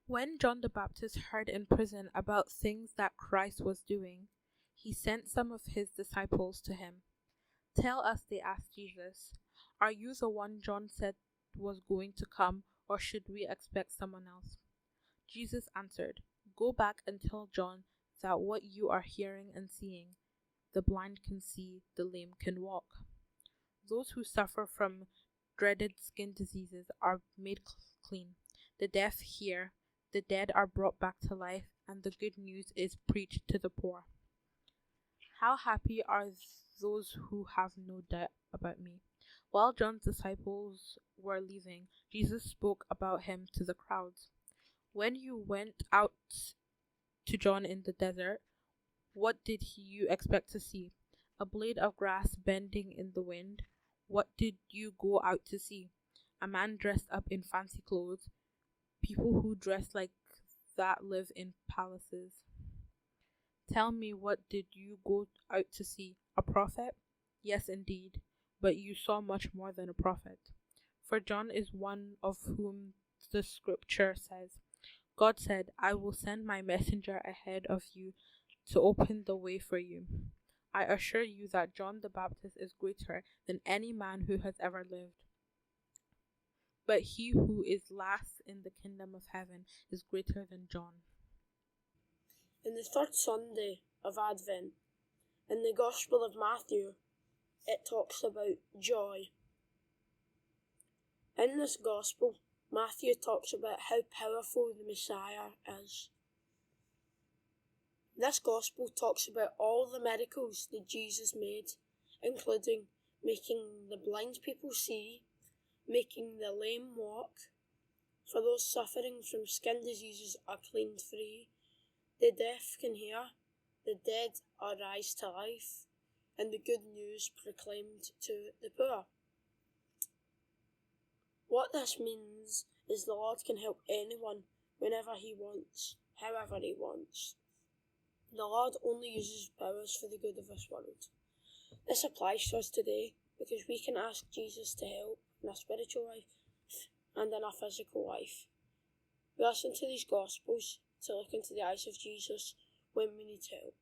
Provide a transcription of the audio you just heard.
When John the Baptist heard in prison about things that Christ was doing, he sent some of his disciples to him. "Tell us," they asked Jesus, "are you the one John said was going to come, or should we expect someone else?" Jesus answered, "Go back and tell John that what you are hearing and seeing, the blind can see, the lame can walk. Those who suffer from dreaded skin diseases are made clean. The deaf hear, the dead are brought back to life, and the good news is preached to the poor. How happy are those who have no doubt about me." While John's disciples were leaving, Jesus spoke about him to the crowds. "When you went out to John in the desert, what did you expect to see? A blade of grass bending in the wind? What did you go out to see? A man dressed up in fancy clothes? People who dress like that live in palaces. Tell me, what did you go out to see? A prophet? Yes, indeed, but you saw much more than a prophet. For John is one of whom the scripture says, 'God said, I will send my messenger ahead of you to open the way for you.' I assure you that John the Baptist is greater than any man who has ever lived. But he who is last in the kingdom of heaven is greater than John." In the third Sunday of Advent, in the Gospel of Matthew, it talks about joy. In this Gospel, Matthew talks about how powerful the Messiah is. This Gospel talks about all the miracles that Jesus made, including making the blind people see, making the lame walk, for those suffering from skin diseases are cleaned free, the deaf can hear, the dead are raised to life, and the good news proclaimed to the poor. What this means is the Lord can help anyone whenever he wants, however he wants. The Lord only uses powers for the good of this world. This applies to us today because we can ask Jesus to help in our spiritual life and in our physical life. We listen to these Gospels to look into the eyes of Jesus when we need help.